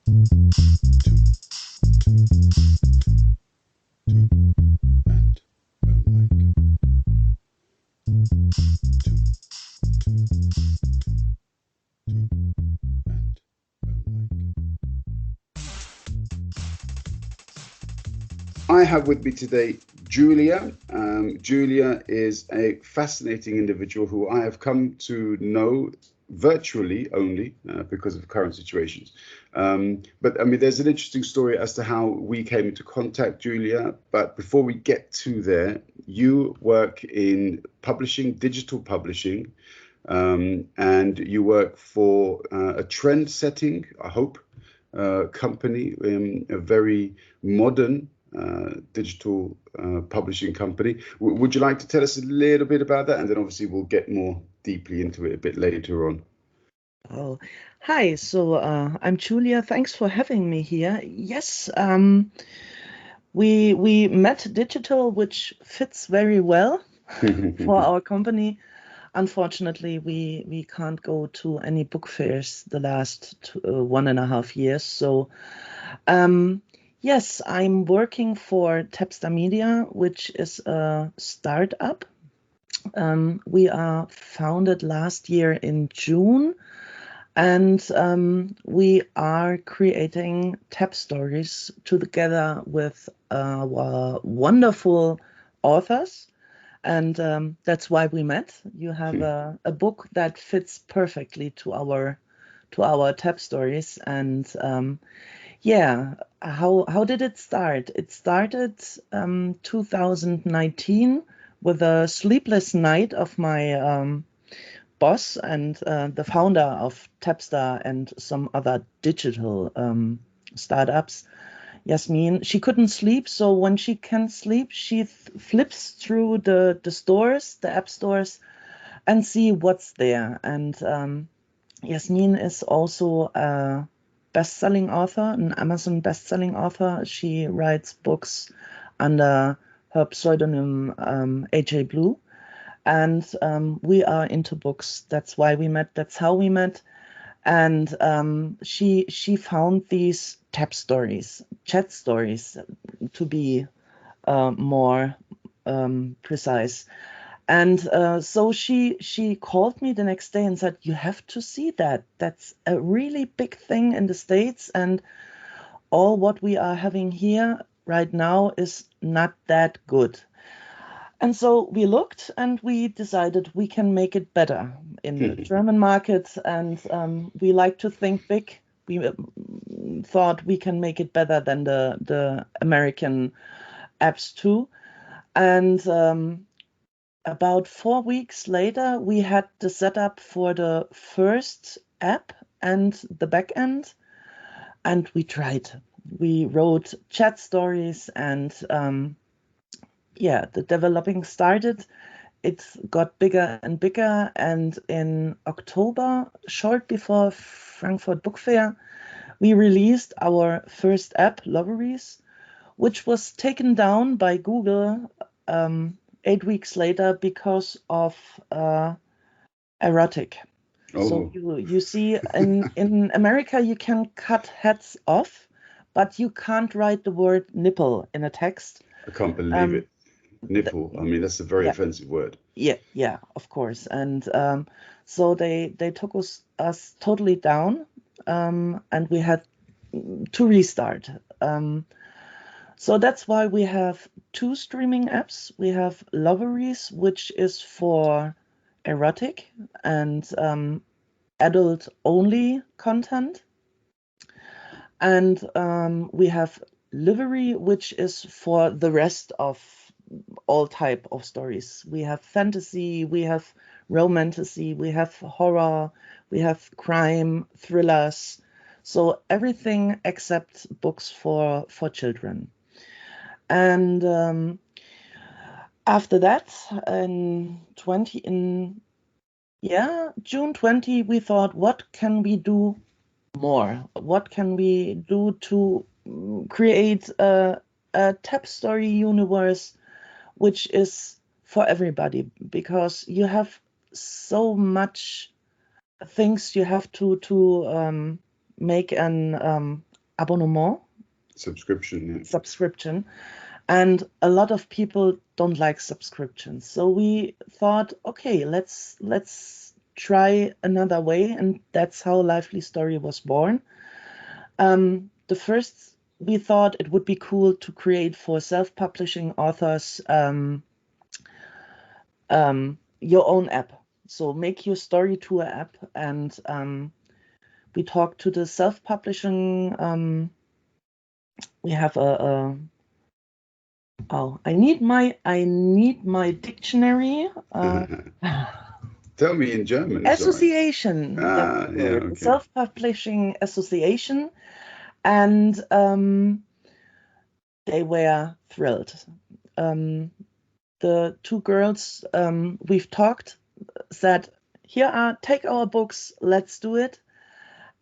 I have with me today Julia. Julia is a fascinating individual who I have come to know virtually only because of current situations. But I mean, there's an interesting story as to how we came into contact, Julia. But before we get to there, you work in publishing, digital publishing, and you work for a trend-setting, I hope, company, a very modern digital publishing company. Would you like to tell us a little bit about that? And then obviously we'll get more deeply into it a bit later on. Oh, hi. I'm Julia. Thanks for having me here. Yes, we met digital, which fits very well for our company. Unfortunately, we can't go to any book fairs the last 1.5 years. Yes, I'm working for Tapster Media, which is a startup. We are founded last year in June, and we are creating tap stories together with our wonderful authors. And that's why we met. You have a book that fits perfectly to our tap stories. And yeah, how did it start? It started 2019 with a sleepless night of my boss and the founder of Tapster and some other digital startups, Yasmin. She couldn't sleep, so when she can sleep, she flips through the stores, the app stores, and see what's there. And Yasmin is also a best-selling author, an Amazon best-selling author. She writes books under her pseudonym AJ Blue. And we are into books. That's why we met. That's how we met. And she found these tap stories, chat stories, to be more precise. And so she called me the next day and said, "You have to see that. That's a really big thing in the States, and all what we are having here right now is not that good." And so we looked and we decided we can make it better in the German market. And we like to think big. We thought we can make it better than the American apps too. And about 4 weeks later, we had the setup for the first app and the back end. And we tried. We wrote chat stories and yeah, the developing started. It got bigger and bigger. And in October, short before Frankfurt Book Fair, we released our first app, Loveries, which was taken down by Google 8 weeks later because of erotic. Oh. So you see, in America, you can cut heads off, but you can't write the word nipple in a text. I can't believe it. Nipple. I mean, that's a very offensive word. Yeah, of course. And so they took us totally down, and we had to restart. So that's why we have 2 streaming apps. We have Loveries, which is for erotic and adult-only content. And we have Livery, which is for the rest of all type of stories. We have fantasy, we have romantasy, we have horror, we have crime, thrillers. So everything except books for children. And after that, in June 20, we thought, what can we do more? What can we do to create a tap story universe which is for everybody? Because you have so much things you have to make an abonnement, subscription. And a lot of people don't like subscriptions. So we thought, okay, let's try another way, and that's how Lively Story was born. The first, we thought it would be cool to create for self-publishing authors your own app. So make your story to an app, and we talked to the self-publishing. We have I need my dictionary. Tell me in German. Association. Yeah, okay. Self-publishing association, and they were thrilled. The two girls we've talked said, take our books, let's do it.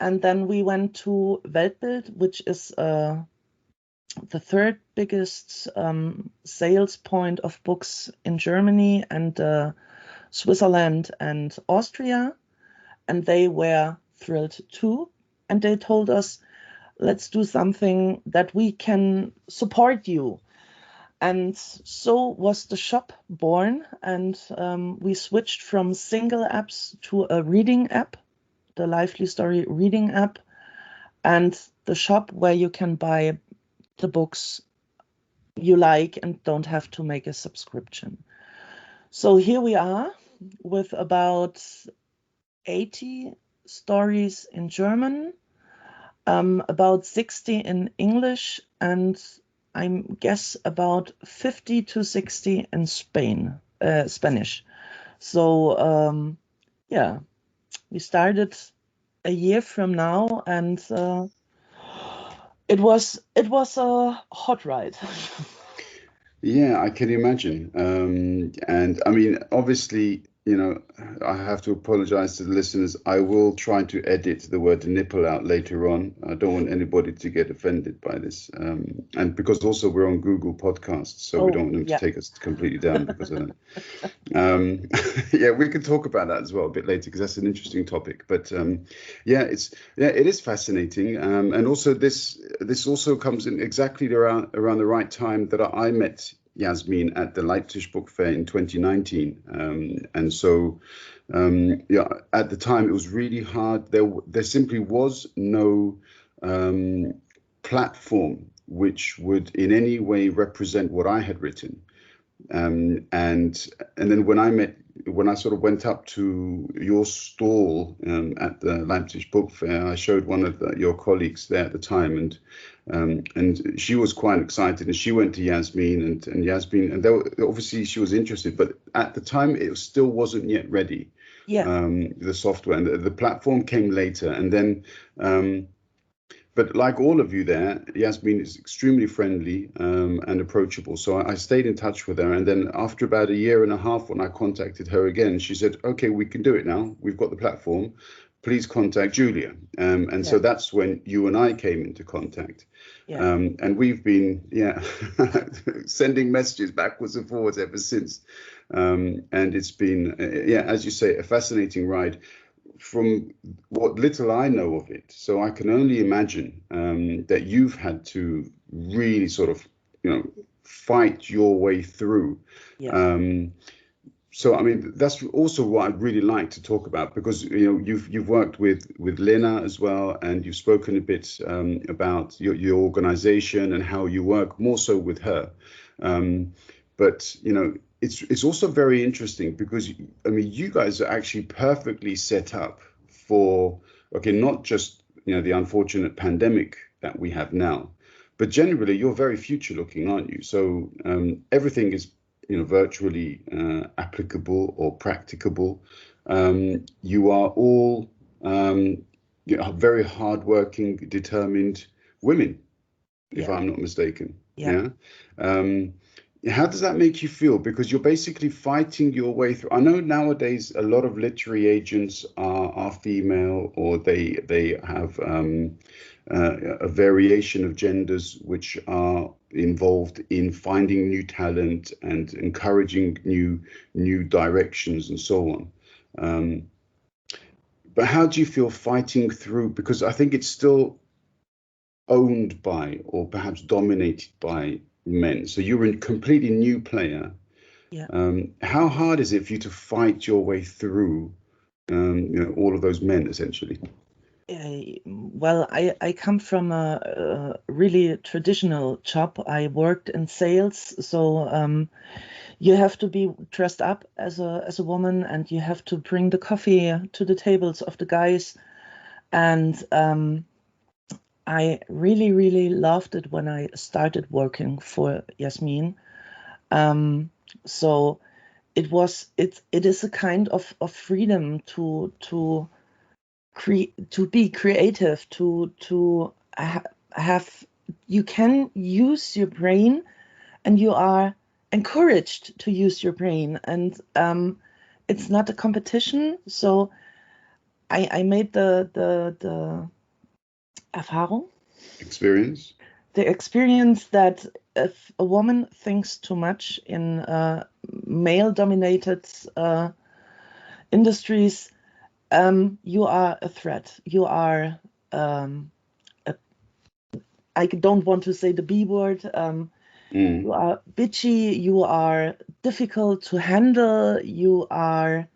And then we went to Weltbild, which is the third biggest sales point of books in Germany and Switzerland and Austria. And they were thrilled too. And they told us, let's do something that we can support you. And so was the shop born. And we switched from single apps to a reading app, the Lively Story reading app, and the shop where you can buy the books you like and don't have to make a subscription. So here we are with about 80 stories in German, about 60 in English, and I guess about 50 to 60 in Spanish. So we started a year from now, and it was a hot ride. Yeah, I can imagine. And I mean, obviously, I have to apologize to the listeners. I will try to edit the word nipple out later on. I don't want anybody to get offended by this. And because also we're on Google Podcasts, so we don't want them to take us completely down because of that. Yeah, we can talk about that as well a bit later because that's an interesting topic. But it is fascinating. And also this also comes in exactly around the right time that I met Yasmin at the Leipzig Book Fair in 2019. And so, at the time it was really hard. There simply was no platform which would in any way represent what I had written. And then when I sort of went up to your stall at the Leipzig Book Fair, I showed one of your colleagues there at the time, and she was quite excited, and she went to Yasmin and Yasmin, and obviously she was interested, but at the time it still wasn't yet ready. The software and the platform came later, and then. But like all of you there, Yasmin is extremely friendly and approachable. So I stayed in touch with her. And then after about a year and a half, when I contacted her again, she said, okay, we can do it now. We've got the platform. Please contact Julia. So that's when you and I came into contact. And we've been, sending messages backwards and forwards ever since. And it's been, as you say, a fascinating ride. From what little I know of it, so I can only imagine that you've had to really sort of, fight your way through. So I mean, that's also what I'd really like to talk about, because you've worked with Lena as well, and you've spoken a bit about your organization and how you work more so with her. But it's also very interesting because I mean, you guys are actually perfectly set up for not just the unfortunate pandemic that we have now, but generally you're very future looking, aren't you? So everything is virtually applicable or practicable. You are all very hardworking, determined women, if I'm not mistaken. How does that make you feel? Because you're basically fighting your way through. I know nowadays a lot of literary agents are female, or they have a variation of genders which are involved in finding new talent and encouraging new directions and so on. But how do you feel fighting through? Because I think it's still owned by or perhaps dominated by men. So you're a completely new player. Yeah. How hard is it for you to fight your way through, all of those men essentially? Well, I come from a really traditional job. I worked in sales, so you have to be dressed up as a woman, and you have to bring the coffee to the tables of the guys. And I really, really loved it when I started working for Yasmin. So it is a kind of freedom to be creative, to have, you can use your brain, and you are encouraged to use your brain, and it's not a competition. So I made the Erfahrung, Experience? the experience that if a woman thinks too much in male-dominated industries, you are a threat. You are, I don't want to say the B word. You are bitchy. You are difficult to handle. You are,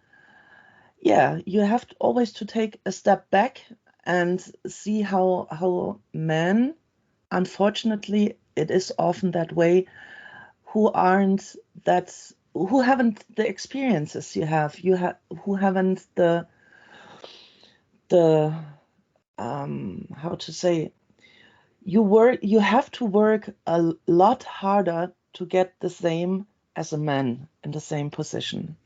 you have to always to take a step back and see how men, unfortunately, it is often that way, who haven't the experiences you have, who haven't the how to say, you have to work a lot harder to get the same as a man in the same position.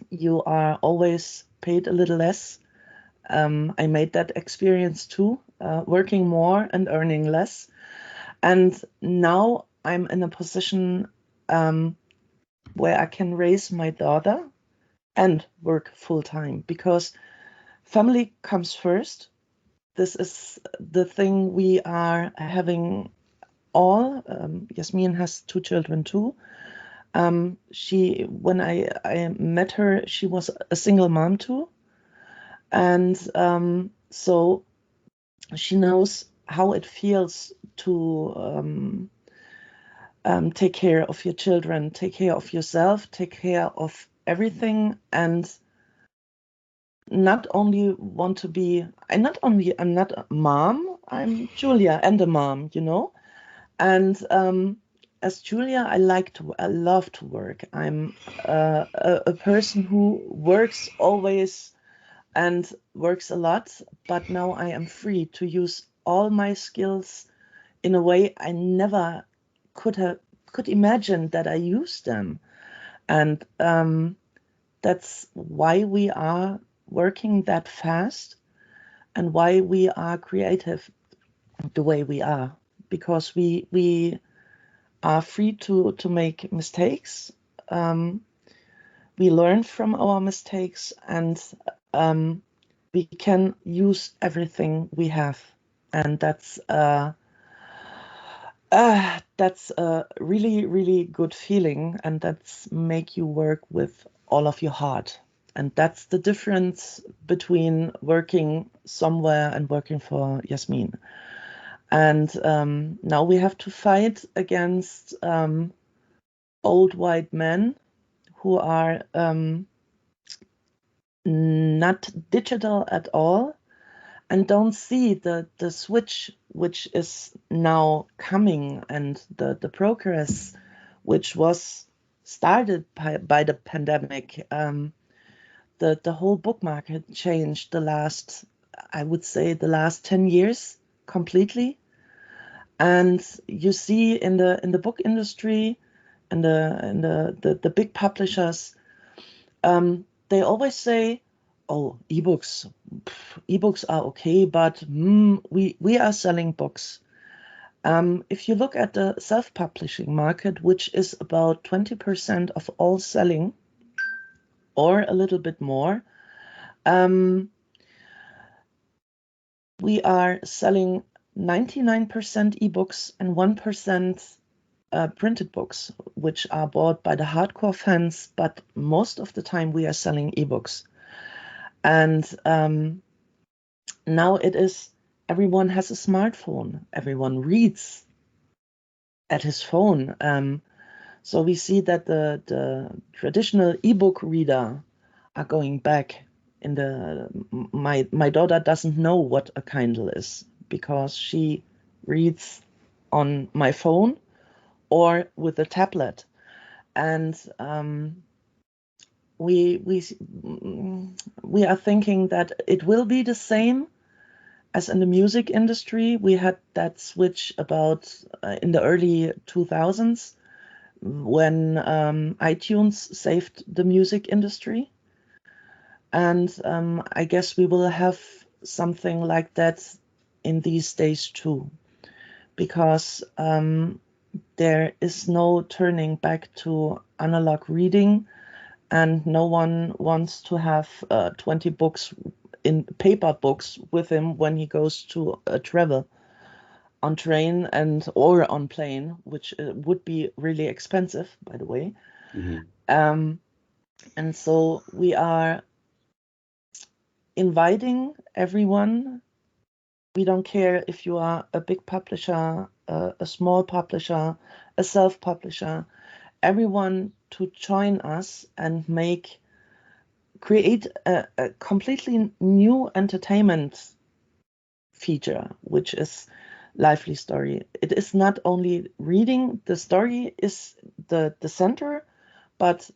You are always paid a little less. I made that experience too, working more and earning less. And now I'm in a position where I can raise my daughter and work full time, because family comes first. This is the thing we are having all. Yasmin has 2 children too. When I met her, she was a single mom too. And so she knows how it feels to take care of your children, take care of yourself, take care of everything, and not only want to be, I'm not a mom, I'm Julia and a mom, And as Julia, I love to work. I'm a person who works always and works a lot, but now I am free to use all my skills in a way I never could imagine that I use them. And that's why we are working that fast and why we are creative the way we are, because we are free to make mistakes. We learn from our mistakes, and we can use everything we have, and that's a really, really good feeling, and that's make you work with all of your heart. And that's the difference between working somewhere and working for Yasmin. And now we have to fight against old white men who are not digital at all and don't see the switch which is now coming, and the progress which was started by the pandemic. The whole book market changed I would say the last 10 years completely. And you see in the book industry and the big publishers, they always say, oh, ebooks are okay, but we are selling books. If you look at the self-publishing market, which is about 20% of all selling, or a little bit more, we are selling 99% ebooks and 1% printed books, which are bought by the hardcore fans, but most of the time we are selling ebooks. And now it is everyone has a smartphone. Everyone reads at his phone. So we see that the traditional ebook reader are going back. My daughter doesn't know what a Kindle is because she reads on my phone or with a tablet, and we are thinking that it will be the same as in the music industry. We had that switch about in the early 2000s when iTunes saved the music industry. And I guess we will have something like that in these days too, because there is no turning back to analog reading, and no one wants to have 20 books in paper books with him when he goes to travel on train or on plane, which would be really expensive, by the way. Mm-hmm. And so we are inviting everyone. We don't care if you are a big publisher, a small publisher, a self-publisher, everyone to join us and create a completely new entertainment feature, which is lively story. It is not only reading, the story is the center, but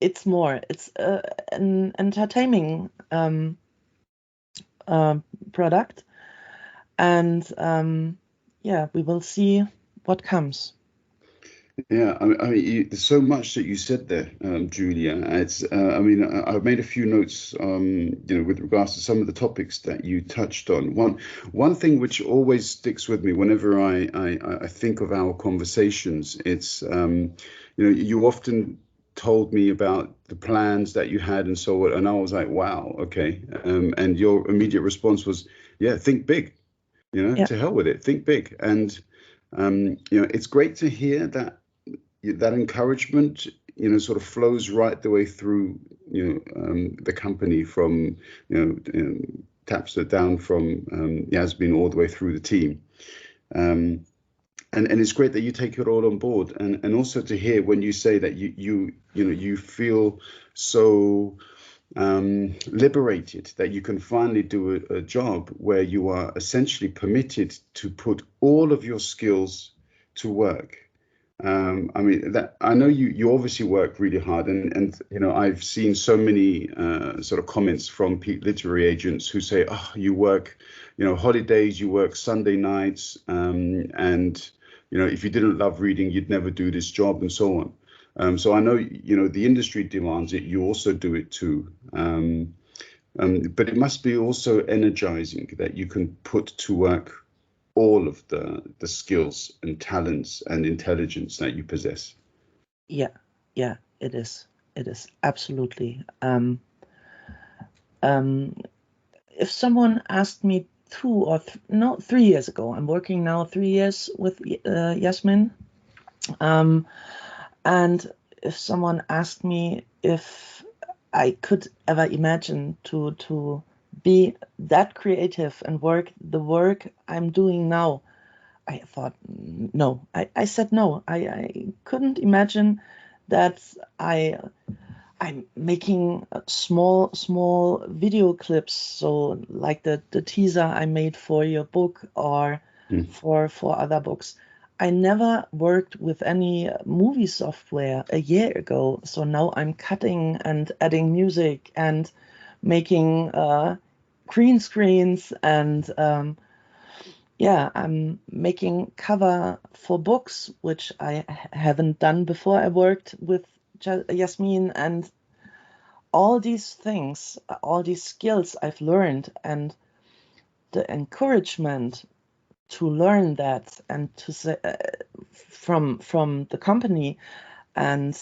it's more. It's an entertaining product, and yeah, we will see what comes. Yeah, there's so much that you said there, Julia. I've made a few notes, with regards to some of the topics that you touched on. One thing which always sticks with me whenever I think of our conversations, it's, you often told me about the plans that you had and so on, and I was like, wow, okay. And your immediate response was, yeah, think big, Yeah. to hell with it, think big. And, it's great to hear that encouragement, sort of flows right the way through, the company from, Tapster down from Yasmin all the way through the team. And it's great that you take it all on board, and also to hear when you say that you feel so liberated that you can finally do a job where you are essentially permitted to put all of your skills to work. That I know you obviously work really hard, and I've seen so many sort of comments from literary agents who say, oh, you work, holidays, you work Sunday nights, and if you didn't love reading, you'd never do this job, and so on. So I know the industry demands it. You also do it too. But it must be also energizing that you can put to work all of the skills and talents and intelligence that you possess. Yeah, it is absolutely. If someone asked me 3 years ago, I'm working now 3 years with Yasmin, and if someone asked me if I could ever imagine to be that creative and work the work I'm doing now, I thought no. I said no. I couldn't imagine that I'm making small video clips, so like the teaser I made for your book or for other books. I never worked with any movie software a year ago, so now I'm cutting and adding music and making green screens, and I'm making cover for books, which I haven't done before I worked with Yasmin, and all these things, all these skills I've learned, and the encouragement to learn that and to say, from the company, and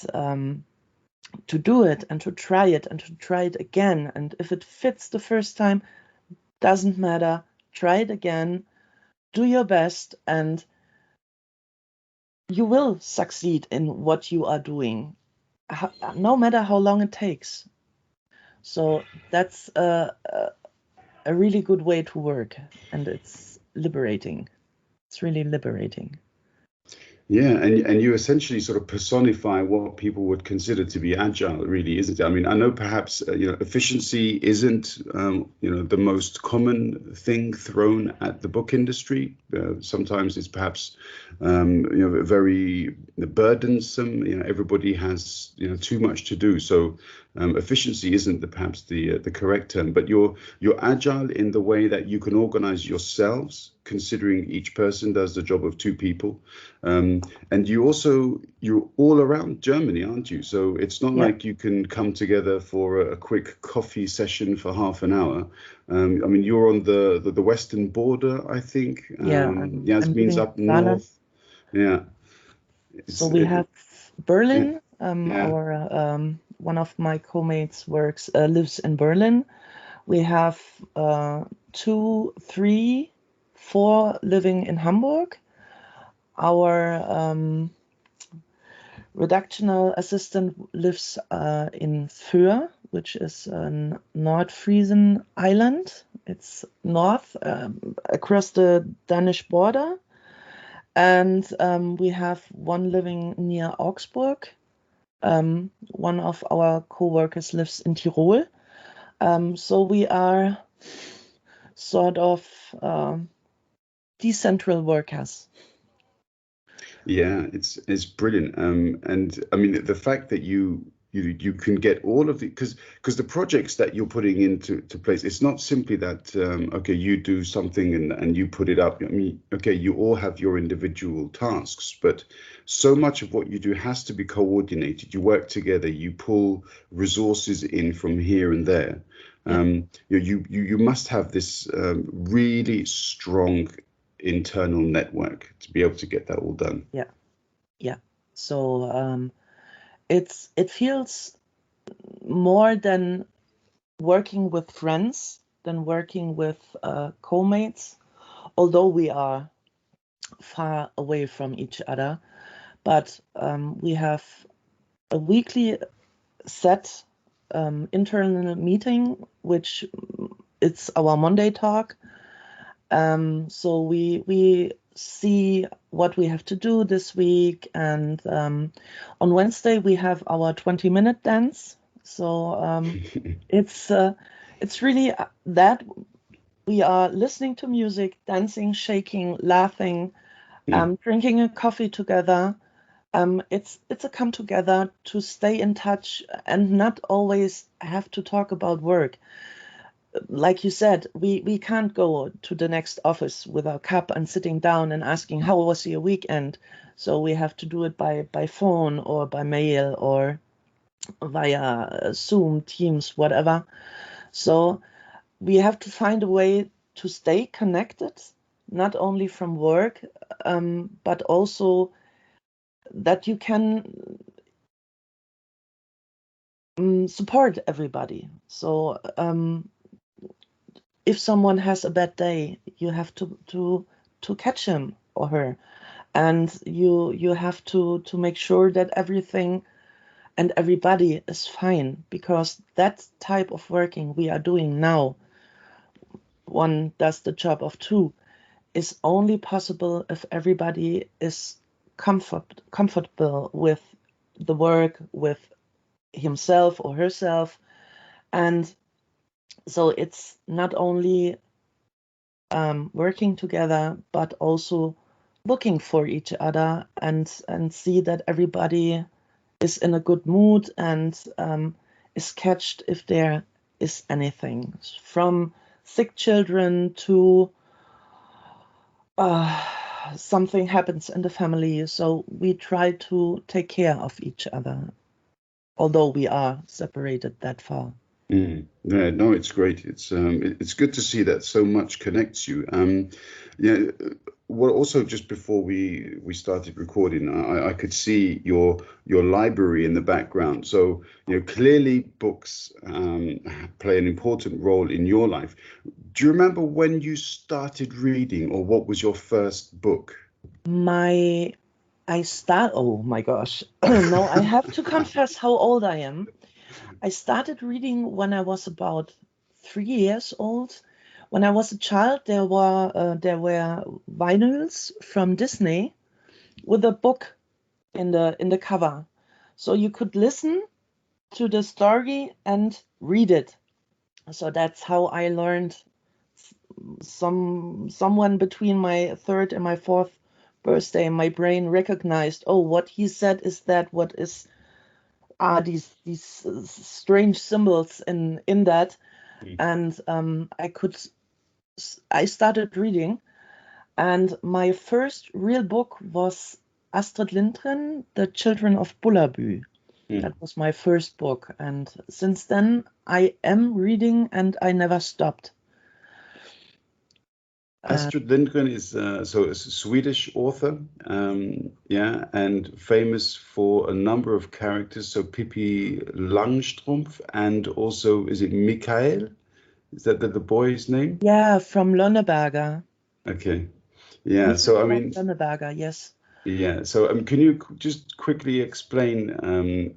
to do it and to try it and to try it again. And if it fits the first time, doesn't matter, try it again, do your best, and you will succeed in what you are doing, no matter how long it takes. So that's a really good way to work, and it's liberating. It's really liberating. Yeah, and you essentially sort of personify what people would consider to be agile, really, isn't it? I mean, I know perhaps efficiency isn't the most common thing thrown at the book industry. Sometimes it's perhaps very burdensome. Everybody has too much to do, so efficiency isn't perhaps the correct term. But you're agile in the way that you can organize yourselves, considering each person does the job of two people. And you're all around Germany, aren't you? So it's not Yeah. like you can come together for a quick coffee session for half an hour. I mean, you're on the western border, I think. Yeah, It I'm means living in up Saarland. north. Yeah, So we have yeah, Berlin. yeah. Our one of my co-mates lives in Berlin. We have 2, 3, 4 living in Hamburg. Our redactional assistant lives in Föhr, which is a Nordfriesen island. It's north across the Danish border. And we have one living near Augsburg. One of our co-workers lives in Tirol. So we are sort of decentral workers. Yeah, it's brilliant. And I mean the fact that you can get all of the because the projects that you're putting into place, it's not simply that okay, you do something and you put it up. I mean, okay, you all have your individual tasks, but so much of what you do has to be coordinated. You work together, you pull resources in from here and there. You must have this really strong internal network to be able to get that all done. Yeah. So it feels more than working with friends than working with co-mates, although we are far away from each other. But we have a weekly set internal meeting, which it's our Monday talk. So we see what we have to do this week, and on Wednesday we have our 20-minute dance. So it's really that we are listening to music, dancing, shaking, laughing, drinking a coffee together. It's a come together to stay in touch and not always have to talk about work. Like you said, we can't go to the next office with our cup and sitting down and asking how was your weekend. So we have to do it by phone or by mail or via Zoom, Teams, whatever. So we have to find a way to stay connected, not only from work, but also that you can support everybody. So if someone has a bad day, you have to catch him or her, and you have to make sure that everything and everybody is fine, because that type of working we are doing now, one does the job of two, is only possible if everybody is comfortable with the work, with himself or herself. And so it's not only working together, but also looking for each other and see that everybody is in a good mood and is catched if there is anything, from sick children to something happens in the family. So we try to take care of each other, although we are separated that far. Yeah, no, it's great. It's good to see that so much connects you. Yeah, well, also just before we started recording, I could see your library in the background. So clearly books play an important role in your life. Do you remember when you started reading, or what was your first book? Oh my gosh. No, I have to confess how old I am. I started reading when I was about 3 years old when I was a child, there were vinyls from Disney with a book in the cover, so you could listen to the story and read it. So that's how I learned someone between my third and my fourth birthday. My brain recognized, oh, what he said is that, what is are these strange symbols in that, and I started reading, and my first real book was Astrid Lindgren, The Children of Bullabü. That was my first book, and since then I am reading and I never stopped. Astrid Lindgren is a Swedish author, yeah, and famous for a number of characters. So Pippi Langstrumpf, and also, is it Michael? Is that the boy's name? Yeah, from Lönneberger. Okay, yeah. So I mean, Lönneberger, yes. yeah. So can you just quickly explain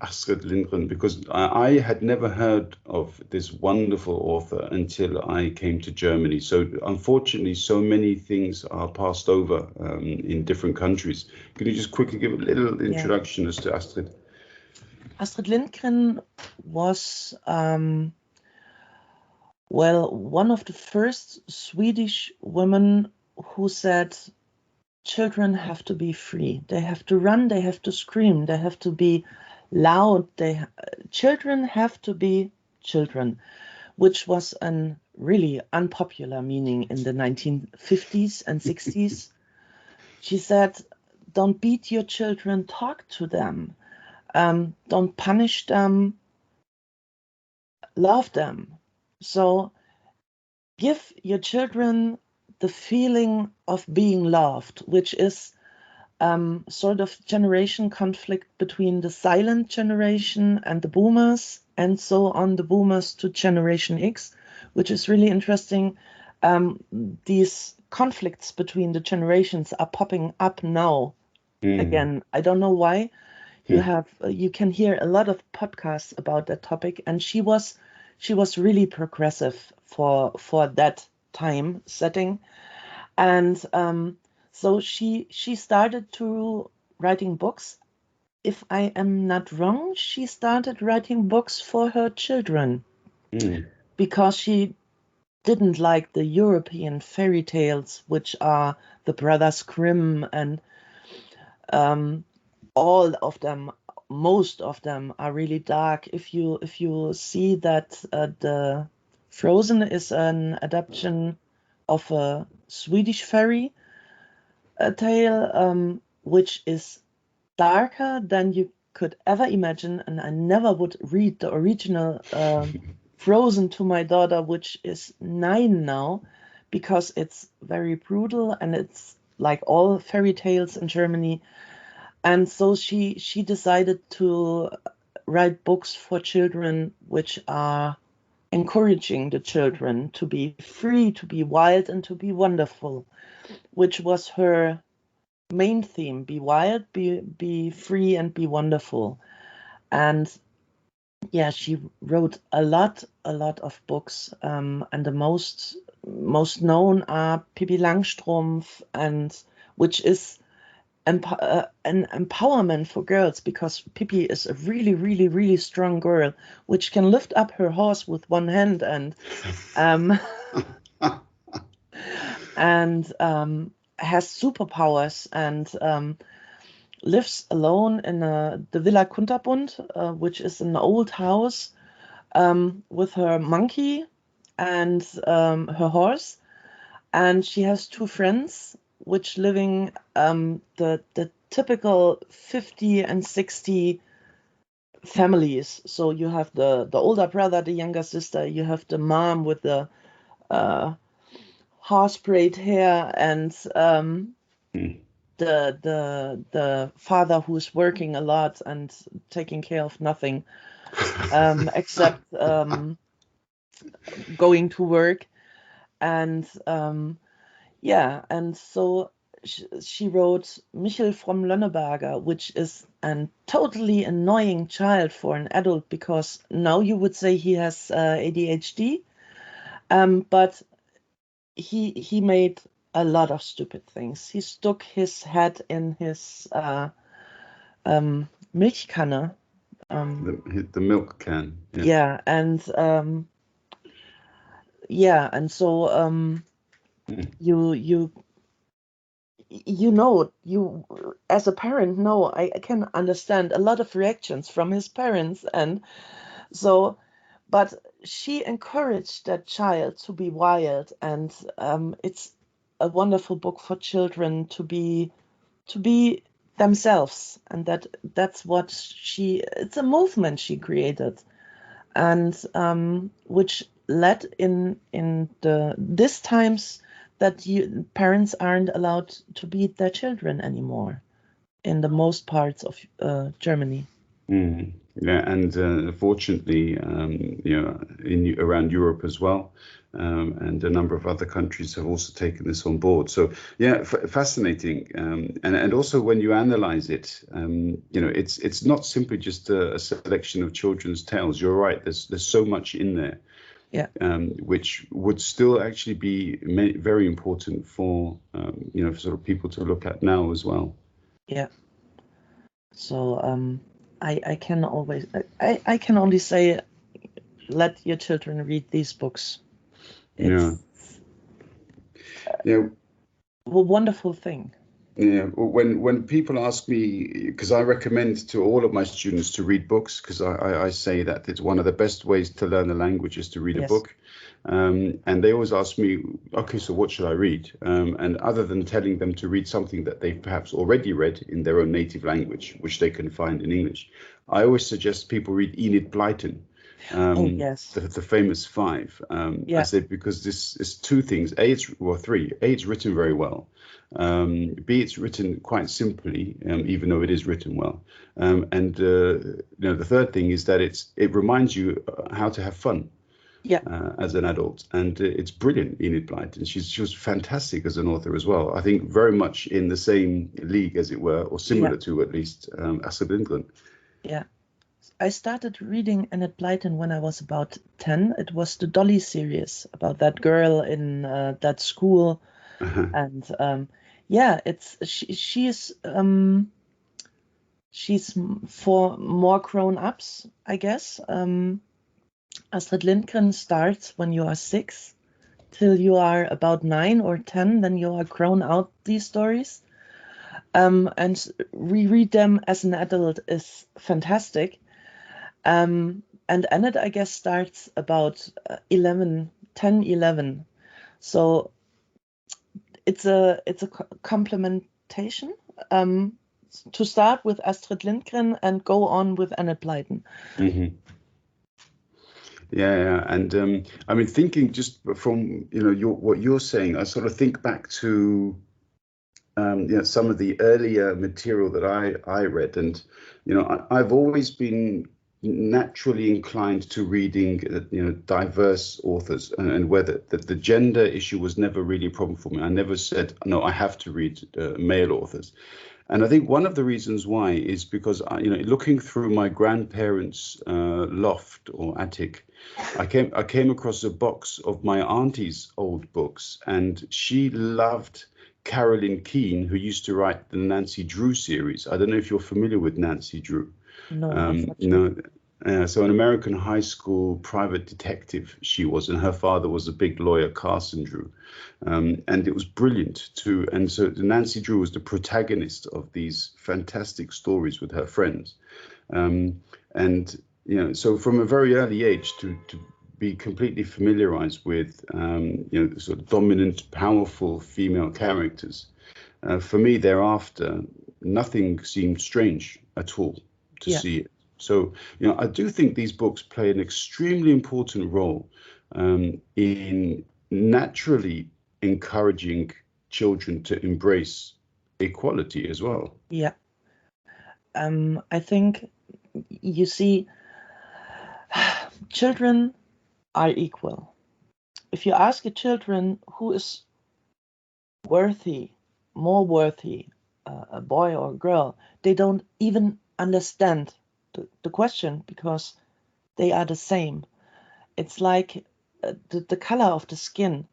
Astrid Lindgren, because I had never heard of this wonderful author until I came to Germany. So unfortunately, so many things are passed over in different countries. Can you just quickly give a little introduction as to Astrid? Astrid Lindgren was one of the first Swedish women who said children have to be free. They have to run, they have to scream, they have to be loud. Children have to be children, which was a really unpopular meaning in the 1950s and 60s. She said, don't beat your children, talk to them. Don't punish them, love them. So give your children the feeling of being loved, which is sort of generation conflict between the silent generation and the boomers, and so on, the boomers to Generation X, which is really interesting. These conflicts between the generations are popping up now again. I don't know why. You can hear a lot of podcasts about that topic, and she was really progressive for that time setting, and so she started to writing books. If I am not wrong, she started writing books for her children because she didn't like the European fairy tales, which are the Brothers Grimm, and all of them, most of them are really dark. If you see that the Frozen is an adaptation of a Swedish fairy tale, which is darker than you could ever imagine, and I never would read the original Frozen to my daughter, which is 9 now, because it's very brutal and it's like all fairy tales in Germany. And so she decided to write books for children which are encouraging the children to be free, to be wild, and to be wonderful, which was her main theme: be wild, be free, and be wonderful. And yeah, she wrote a lot of books, and the most known are Pippi Langstrumpf, and which is an empowerment for girls, because Pippi is a really strong girl which can lift up her horse with one hand and has superpowers, and lives alone in the Villa Kunterbund, which is an old house, with her monkey and her horse, and she has 2 friends which living the typical 50 and 60 families. So you have the older brother, the younger sister, you have the mom with the horse-braid hair, and the father who's working a lot and taking care of nothing except going to work. And and so she wrote Michael from Lönneberger, which is a totally annoying child for an adult, because now you would say he has ADHD, but he made a lot of stupid things. He stuck his head in his Milchkanne. The milk can. Yeah, and so you you as a parent know, I can understand a lot of reactions from his parents, and so, but she encouraged that child to be wild, and it's a wonderful book for children to be themselves, and that's what it's a movement she created, and which led in this times that parents aren't allowed to beat their children anymore in the most parts of Germany. Yeah, and fortunately, around Europe as well, and a number of other countries have also taken this on board. So, yeah, fascinating. And also when you analyze it, it's not simply just a selection of children's tales. You're right. There's so much in there. Yeah. Which would still actually be very important for sort of people to look at now as well. Yeah. So I can always I can only say, let your children read these books. It's a wonderful thing. Yeah, when people ask me, because I recommend to all of my students to read books, because I say that it's one of the best ways to learn a language is to read a book. And they always ask me, okay, so what should I read? And other than telling them to read something that they've perhaps already read in their own native language, which they can find in English, I always suggest people read Enid Blyton. The famous five. I said, because this is two things. Three. A, it's written very well. B, it's written quite simply, even though it is written well. And the third thing is that it reminds you how to have fun. As an adult, and it's brilliant. Enid Blyton, she was fantastic as an author as well. I think very much in the same league, as it were, or similar to at least Astrid Lindgren. Yeah. I started reading Enid Blyton when I was about 10. It was the Dolly series about that girl in that school. And she's for more grown-ups, I guess. Astrid Lindgren starts when you are 6 till you are about 9 or 10, then you are grown out these stories. And reread them as an adult is fantastic. And Annette, I guess, starts about 10, 11. So it's a complementation to start with Astrid Lindgren and go on with Annette Blyton. Mm-hmm. Yeah, and I mean, thinking just from what you're saying, I sort of think back to some of the earlier material that I read, and I've always been naturally inclined to reading diverse authors, and whether the gender issue was never really a problem for me. I never said no, I have to read male authors. And I think one of the reasons why is because looking through my grandparents' loft or attic, I came across a box of my auntie's old books, and she loved Carolyn Keene, who used to write the Nancy Drew series. I don't know if you're familiar with Nancy Drew. No. So an American high school private detective she was, and her father was a big lawyer, Carson Drew. And it was brilliant too. And so Nancy Drew was the protagonist of these fantastic stories with her friends. So from a very early age to be completely familiarized with, sort of dominant, powerful female characters, for me thereafter, nothing seemed strange at all to see it. So, I do think these books play an extremely important role in naturally encouraging children to embrace equality as well. Yeah. I think, you see, children are equal. If you ask a children who is more worthy, a boy or a girl, they don't even understand the question, because they are the same. It's like the color of the skin.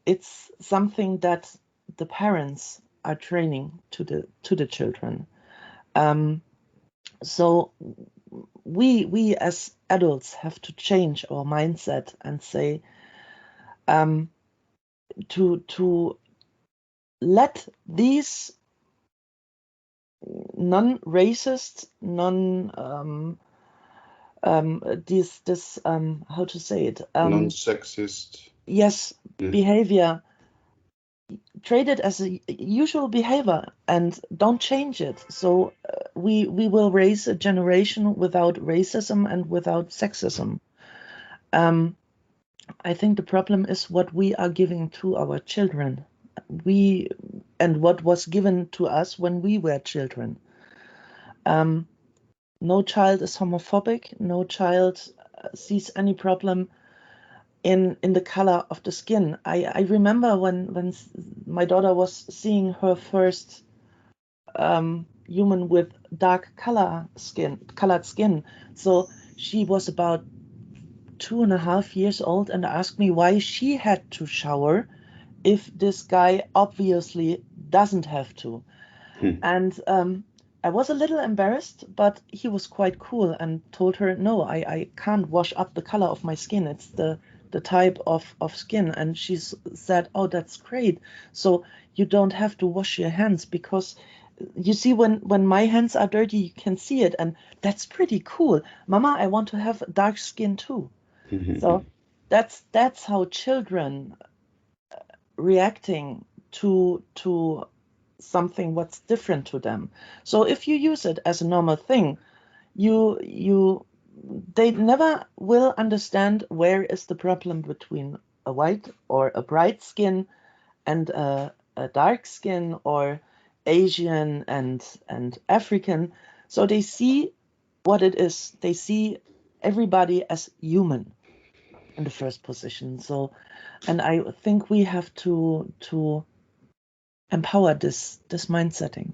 it's something that the parents are training to the children. So we as adults have to change our mindset and say, to let these non-racist, how to say it, non-sexist, yes, behavior, treat it as a usual behavior and don't change it. So we will raise a generation without racism and without sexism. I think the problem is what we are giving to our children, and what was given to us when we were children. No child is homophobic. No child sees any problem in the color of the skin. I remember when my daughter was seeing her first human with dark colored skin. So she was about 2.5 years old and asked me why she had to shower if this guy obviously doesn't have to. And I was a little embarrassed, but he was quite cool and told her, no, I can't wash up the color of my skin. It's the type of skin. And she said, oh, that's great. So you don't have to wash your hands, because you see, when my hands are dirty, you can see it. And that's pretty cool. Mama, I want to have dark skin too. So that's how children reacting to something what's different to them. So if you use it as a normal thing, they never will understand where is the problem between a white or a bright skin and a dark skin, or Asian and African. So they see what it is. They see everybody as human in the first position. So, and I think we have to empower this mindsetting.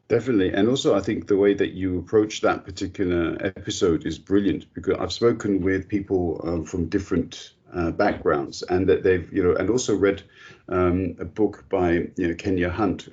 Definitely. And also, I think the way that you approach that particular episode is brilliant, because I've spoken with people from different backgrounds, and that they've, and also read a book by, Kenya Hunt,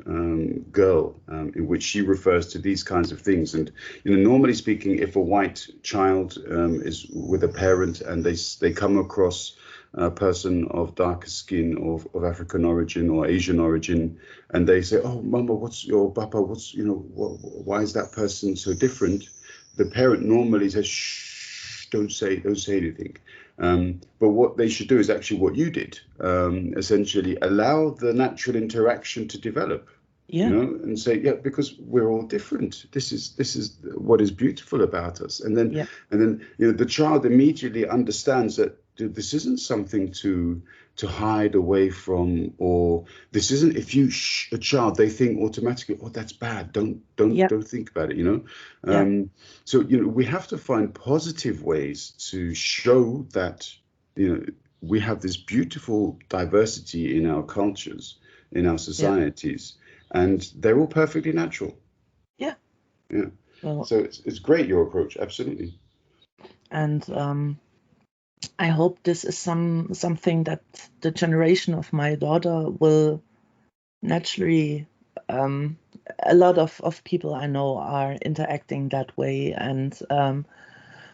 Girl, in which she refers to these kinds of things. And, normally speaking, if a white child is with a parent and they come across a person of darker skin or of African origin or Asian origin, and they say, "Oh, Mama, what's your Papa? Why is that person so different?" The parent normally says, "Shh, don't say anything." But what they should do is actually what you did, essentially allow the natural interaction to develop. Yeah. And say, yeah, because we're all different. This is what is beautiful about us. And then the child immediately understands that this isn't something to hide away from, or this isn't, if you a child, they think automatically, oh, that's bad. Don't think about it. So we have to find positive ways to show that we have this beautiful diversity in our cultures, in our societies. And they're all perfectly natural. Yeah. Well, so it's great, your approach, absolutely. And I hope this is something that the generation of my daughter will naturally. A lot of people I know are interacting that way, and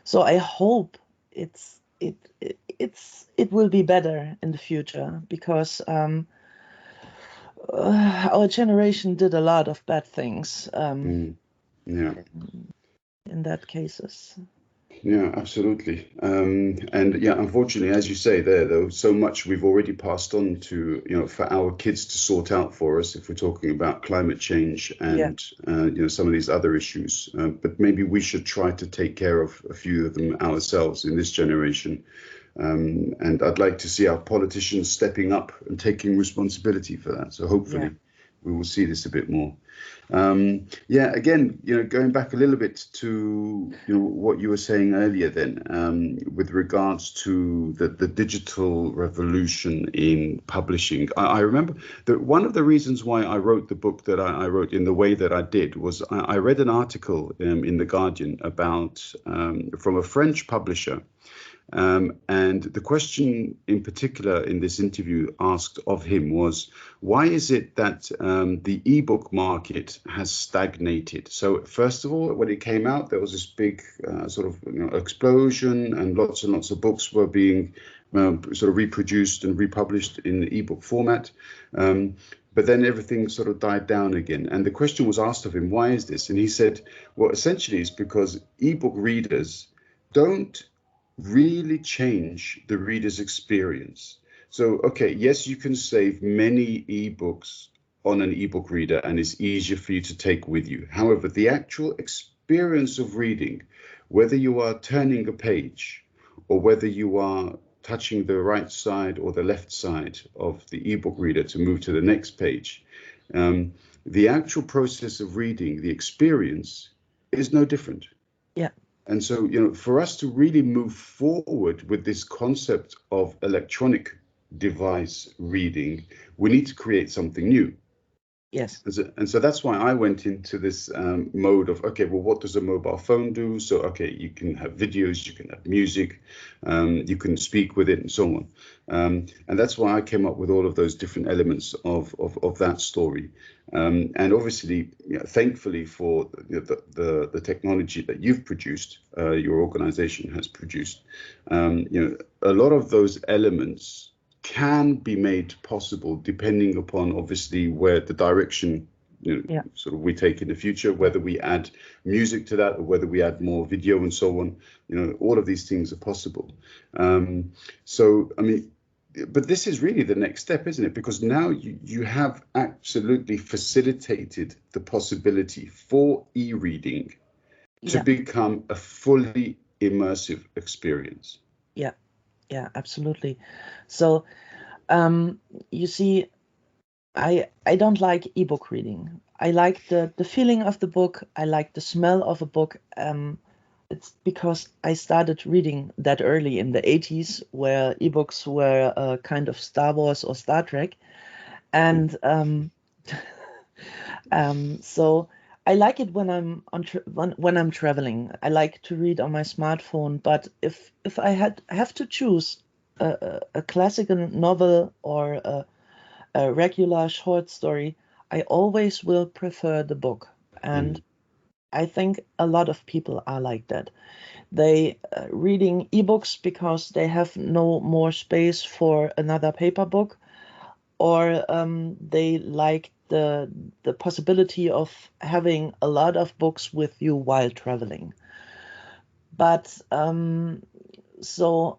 so I hope it will be better in the future, because our generation did a lot of bad things in that cases. Yeah, absolutely. And unfortunately, as you say there, though, so much we've already passed on to, for our kids to sort out for us, if we're talking about climate change and, some of these other issues. But maybe we should try to take care of a few of them ourselves in this generation. And I'd like to see our politicians stepping up and taking responsibility for that. So hopefully we will see this a bit more. Again, going back a little bit to what you were saying earlier then, with regards to the digital revolution in publishing. I remember that one of the reasons why I wrote the book that I wrote in the way that I did was I read an article in The Guardian about from a French publisher. And the question in particular in this interview asked of him was, why is it that the ebook market has stagnated? So first of all, when it came out, there was this big sort of explosion, and lots of books were being sort of reproduced and republished in the ebook format. But then everything sort of died down again. And the question was asked of him, why is this? And he said, well, essentially it's because ebook readers don't really change the reader's experience. So, okay, yes, you can save many ebooks on an ebook reader and it's easier for you to take with you. However, the actual experience of reading, whether you are turning a page or whether you are touching the right side or the left side of the ebook reader to move to the next page, the actual process of reading, the experience, is no different. Yeah. And so, for us to really move forward with this concept of electronic device reading, we need to create something new. Yes. And so that's why I went into this mode of, okay, well, what does a mobile phone do? So, okay, you can have videos, you can have music, you can speak with it and so on. And that's why I came up with all of those different elements of that story. And obviously, thankfully for the technology that you've produced, your organization has produced, a lot of those elements can be made possible depending upon obviously where the direction sort of we take in the future, whether we add music to that or whether we add more video and so on. All of these things are possible. So I mean, but this is really the next step, isn't it? Because now you have absolutely facilitated the possibility for e-reading to become a fully immersive experience. Yeah, absolutely. So, you see, I don't like ebook reading. I like the feeling of the book. I like the smell of a book. It's because I started reading that early in the 80s, where ebooks were a kind of Star Wars or Star Trek, and so I like it when I'm when I'm traveling. I like to read on my smartphone. But if I have to choose a classical novel or a regular short story, I always will prefer the book. And I think a lot of people are like that. They reading ebooks because they have no more space for another paper book, or they like the possibility of having a lot of books with you while traveling. But so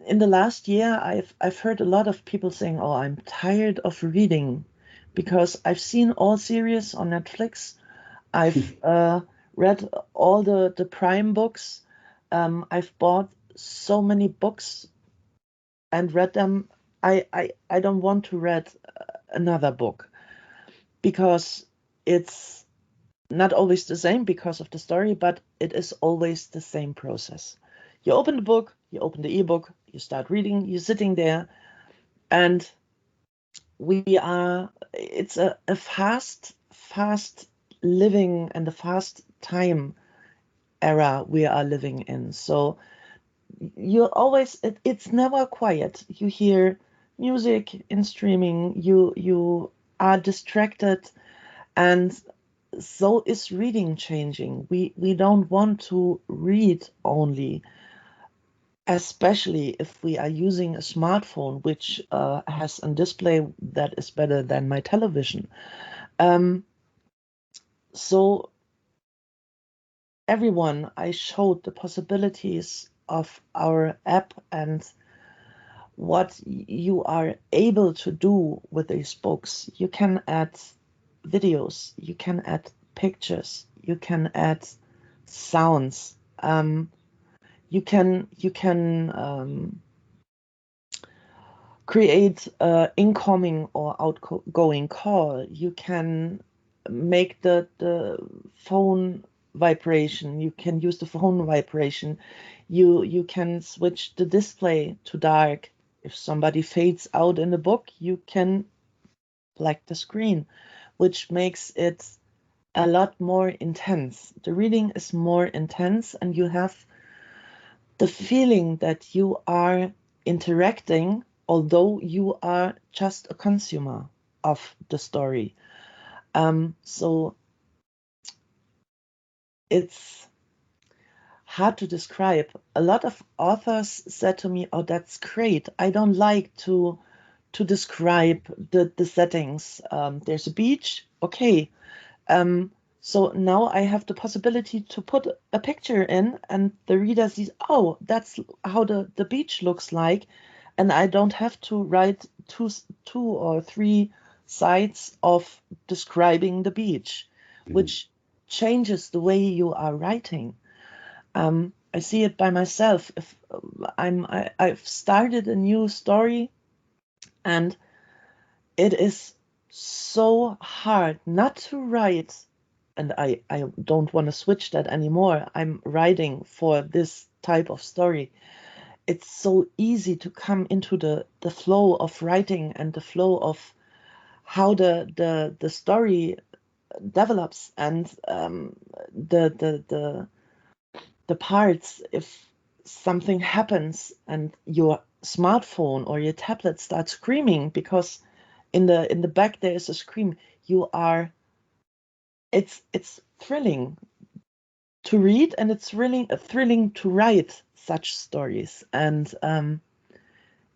in the last year, I've heard a lot of people saying, "Oh, I'm tired of reading," because I've seen all series on Netflix. I've read all the Prime books. I've bought so many books and read them. I don't want to read another book because it's not always the same because of the story, but it is always the same process. You open the book, you open the ebook, you start reading, you're sitting there, and it's a fast living and a fast time era we are living in. So you're always, it's never quiet. You hear music in streaming, you are distracted, and so is reading changing. We don't want to read only, especially if we are using a smartphone, which has a display that is better than my television. So everyone, I showed the possibilities of our app and what you are able to do with these books. You can add videos, you can add pictures, you can add sounds. You can create incoming or outgoing call. You can make the phone vibration. You can use the phone vibration. You can switch the display to dark. If somebody fades out in the book, you can black the screen, which makes it a lot more intense. The reading is more intense, and you have the feeling that you are interacting, although you are just a consumer of the story. So it's hard to describe. A lot of authors said to me, "Oh, that's great. I don't like to describe the settings. There's a beach, okay. So now I have the possibility to put a picture in, and the reader sees, oh, that's how the beach looks like, and I don't have to write two or three sides of describing the beach, which changes the way you are writing. I see it by myself. If I've started a new story, and it is so hard not to write, and I don't want to switch that anymore. I'm writing for this type of story. It's so easy to come into the flow of writing and the flow of how the story develops, and the parts. If something happens and your smartphone or your tablet starts screaming because in the back there is a scream, it's thrilling to read, and it's really thrilling to write such stories. And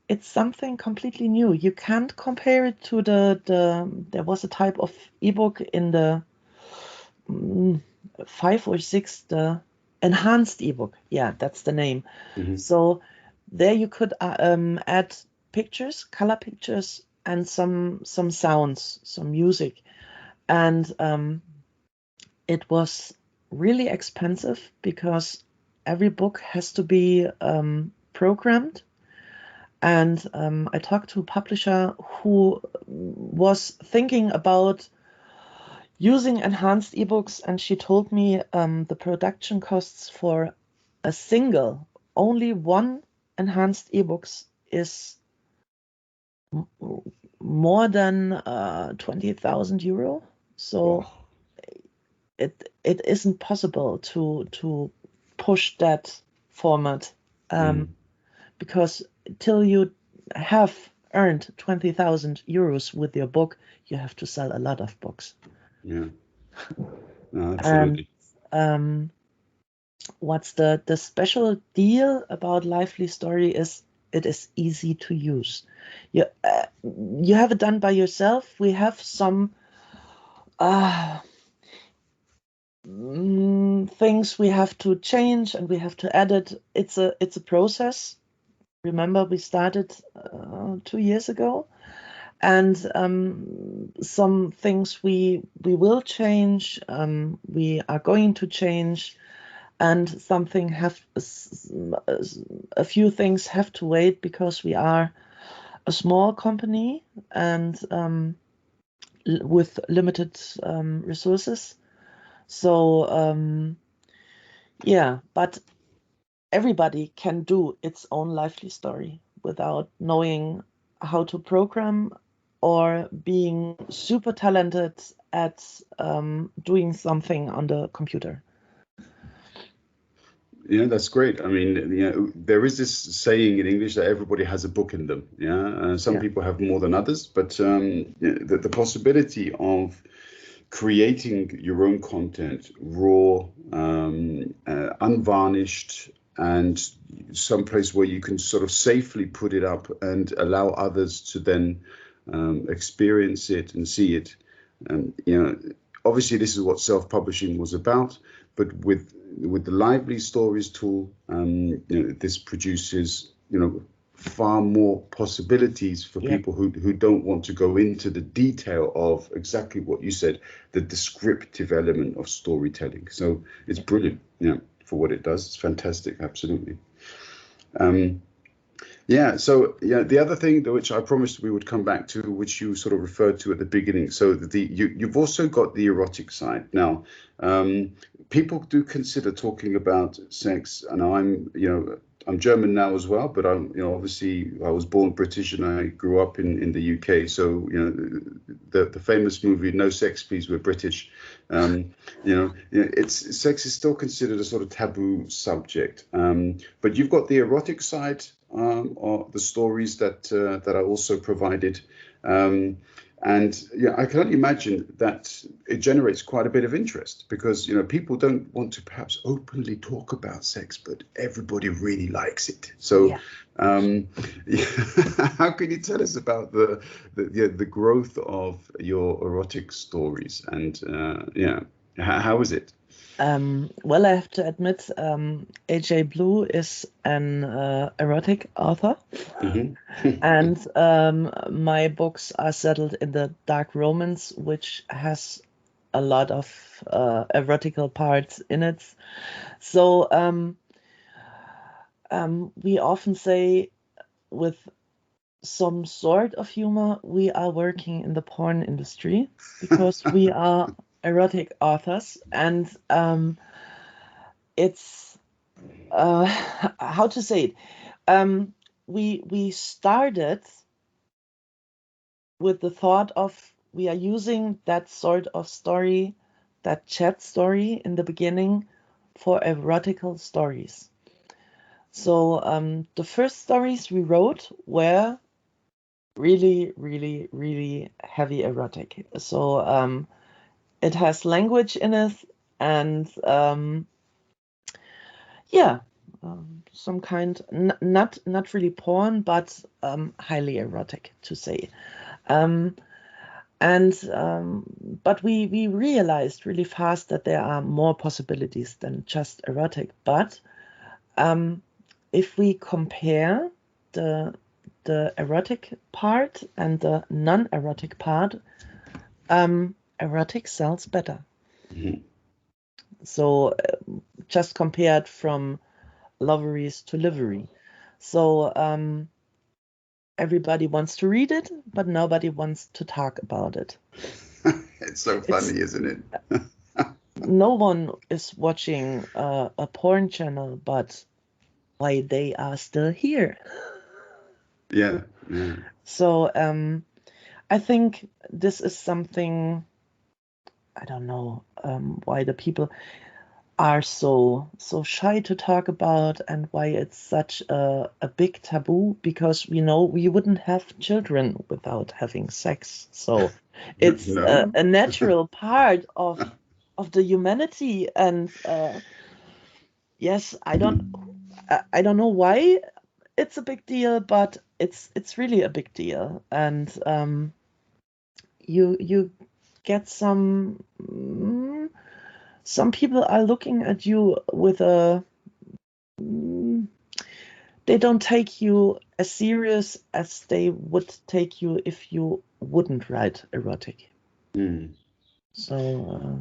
it's something completely new. You can't compare it to there was a type of ebook in the 5 or 6, the enhanced ebook. Yeah, that's the name. So there you could add pictures, color pictures, and some sounds, some music. And it was really expensive because every book has to be programmed. And I talked to a publisher who was thinking about using enhanced ebooks, and she told me the production costs for a single, only one enhanced ebooks is more than 20,000 euro. So it isn't possible to push that format, because till you have earned 20,000 euros with your book, you have to sell a lot of books. Yeah, no, absolutely. And what's the special deal about Lively Story is it is easy to use. You have it done by yourself. We have some things we have to change and we have to edit. It's a process. Remember, we started 2 years ago, and some things we will change. We are going to change, and a few things have to wait because we are a small company and with limited resources. So yeah, but everybody can do its own Lively Story without knowing how to program or being super talented at doing something on the computer. Yeah, that's great. I mean, there is this saying in English that everybody has a book in them. Yeah, some people have more than others, but the possibility of creating your own content, raw, unvarnished, and someplace where you can sort of safely put it up and allow others to then experience it and see it. Obviously, this is what self-publishing was about, but with the Lively Stories tool, this produces far more possibilities for people who don't want to go into the detail of exactly what you said, the descriptive element of storytelling. So it's brilliant, for what it does. It's fantastic, absolutely. So the other thing which I promised we would come back to, which you sort of referred to at the beginning, so you've also got the erotic side. Now, people do consider talking about sex, and I'm German now as well, but I'm, obviously I was born British and I grew up in the UK. So, the famous movie No Sex Please, We're British. It's sex is still considered a sort of taboo subject. But you've got the erotic side of the stories that are also provided. And I can only imagine that it generates quite a bit of interest because, people don't want to perhaps openly talk about sex, but everybody really likes it. So, how can you tell us about the growth of your erotic stories and, how is it? Well, I have to admit, AJ Blue is an erotic author, and my books are settled in the dark romance, which has a lot of erotical parts in it. So we often say, with some sort of humor, we are working in the porn industry because we are erotic authors, and it's how to say it. We started with the thought of we are using that sort of story, that chat story in the beginning, for erotical stories. So the first stories we wrote were really, really, really heavy erotic. So it has language in it, and some kind, not really porn, but highly erotic, to say. But we realized really fast that there are more possibilities than just erotic. But if we compare the erotic part and the non-erotic part, erotic sells better. So just compared from loveries to livery. So everybody wants to read it, but nobody wants to talk about it. It's so funny, isn't it? No one is watching a porn channel, but why they are still here. Yeah. So I think this is something, I don't know why the people are so shy to talk about, and why it's such a big taboo, because we wouldn't have children without having sex. So it's a natural part of the humanity, and yes, I don't know why it's a big deal, but it's really a big deal. And you get some people are looking at you with they don't take you as serious as they would take you if you wouldn't write erotic. So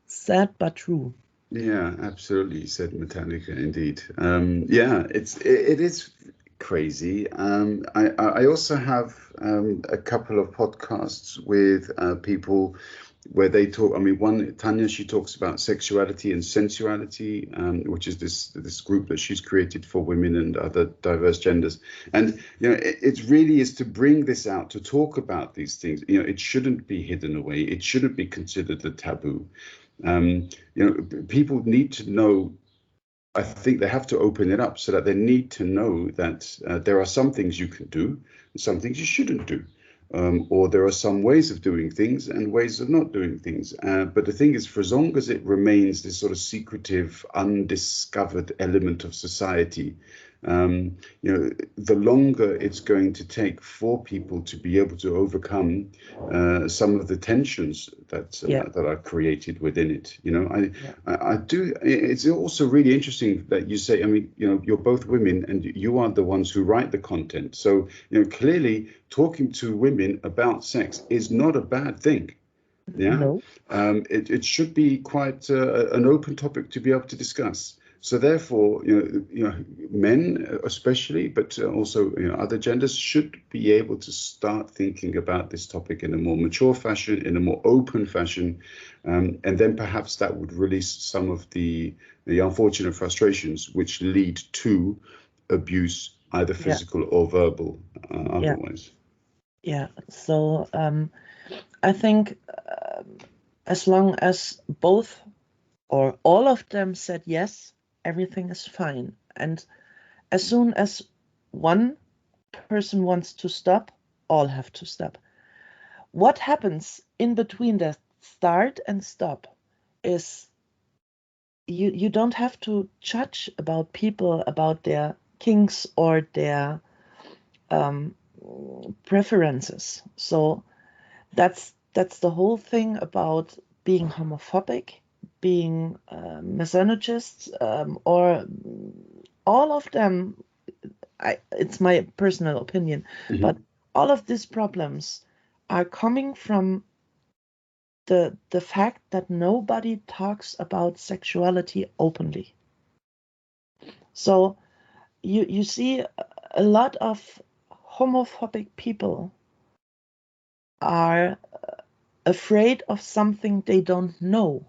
sad but true. Yeah, absolutely, said Metallica, indeed. It is crazy. I also have a couple of podcasts with people where they talk. I mean, one, Tanya, she talks about sexuality and sensuality, which is this group that she's created for women and other diverse genders. And it really is to bring this out, to talk about these things. It shouldn't be hidden away. It shouldn't be considered a taboo. People need to know. I think they have to open it up so that they need to know that there are some things you can do, and some things you shouldn't do. Or there are some ways of doing things and ways of not doing things. But the thing is, for as long as it remains this sort of secretive, undiscovered element of society, the longer it's going to take for people to be able to overcome some of the tensions that are created within it. I do. It's also really interesting that you say, I mean, you're both women and you are the ones who write the content. So, clearly talking to women about sex is not a bad thing. Yeah. No. It should be quite an open topic to be able to discuss. So therefore, men especially, but also other genders should be able to start thinking about this topic in a more mature fashion, in a more open fashion, and then perhaps that would release some of the the unfortunate frustrations which lead to abuse, either Yeah. physical or verbal, Yeah. otherwise. Yeah. So I think as long as both or all of them said yes, everything is fine. And as soon as one person wants to stop, all have to stop. What happens in between the start and stop is you don't have to judge about people, about their kinks or their preferences. So that's the whole thing about being homophobic, being misogynist, or all of them. It's my personal opinion, but all of these problems are coming from the fact that nobody talks about sexuality openly. So you see a lot of homophobic people are afraid of something they don't know.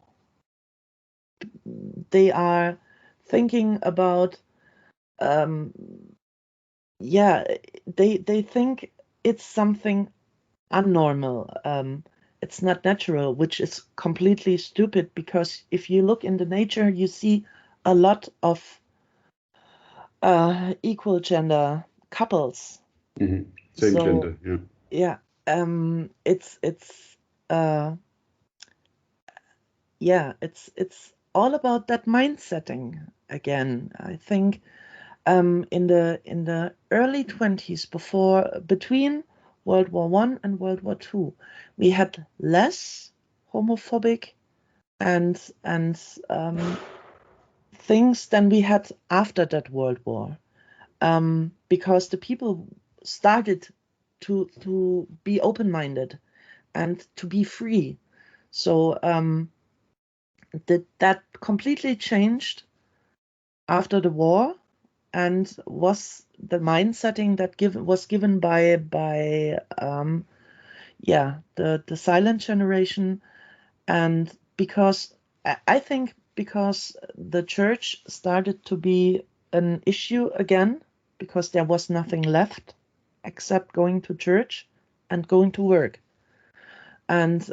They are thinking about they think it's something unnormal. It's not natural, which is completely stupid, because if you look in the nature, you see a lot of equal gender couples. Same So gender, yeah. it's it's all about that mindsetting again. I think in the early 20s, between World War I and World War II, we had less homophobic and things than we had after that World War, because the people started to be open-minded and to be free. So that completely changed after the war, and was the mindsetting that was given by the silent generation. And because I think because the church started to be an issue again, because there was nothing left except going to church and going to work. And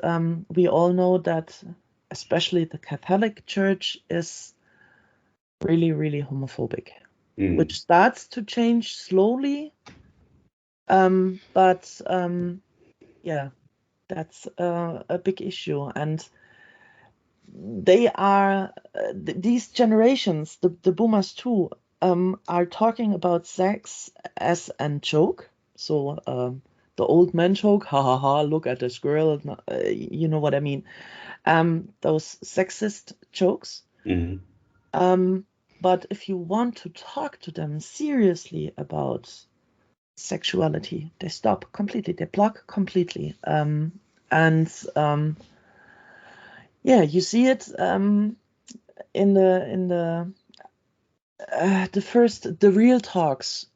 we all know that especially the Catholic Church is really, really homophobic, which starts to change slowly. But that's a big issue. And they are, these generations, the boomers too, are talking about sex as a joke. So the old man joke, ha ha ha, look at this girl, you know what I mean. Those sexist jokes. But if you want to talk to them seriously about sexuality, they stop completely, they block completely. You see it in the real talks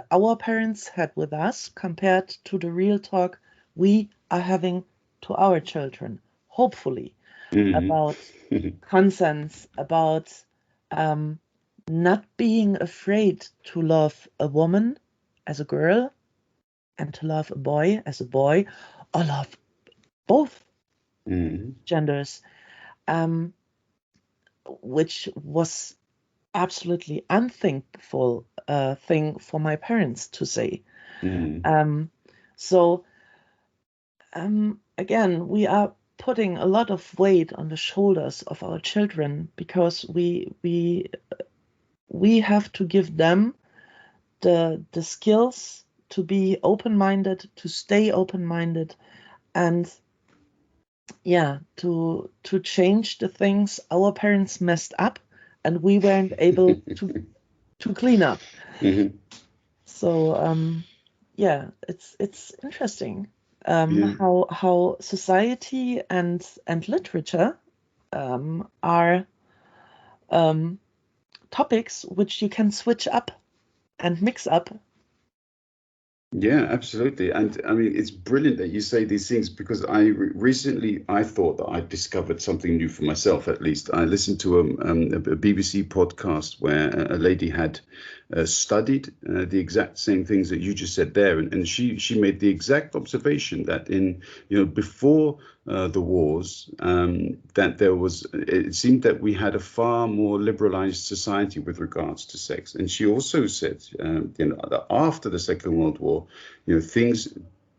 our parents had with us, compared to the real talk we are having to our children, hopefully, about consents, about not being afraid to love a woman as a girl and to love a boy as a boy, or love both genders, which was absolutely unthinkable thing for my parents to say. Again, we are putting a lot of weight on the shoulders of our children, because we have to give them the skills to be open-minded, to stay open-minded, and to change the things our parents messed up and we weren't able to clean up. So it's interesting how society and literature are topics which you can switch up and mix up Yeah, absolutely. And I mean, it's brilliant that you say these things because recently I thought that I discovered something new for myself, at least. I listened to a BBC podcast where a lady had studied the exact same things that you just said there. And she made the exact observation that before the wars, that it seemed that we had a far more liberalized society with regards to sex. And she also said, that after the Second World War, things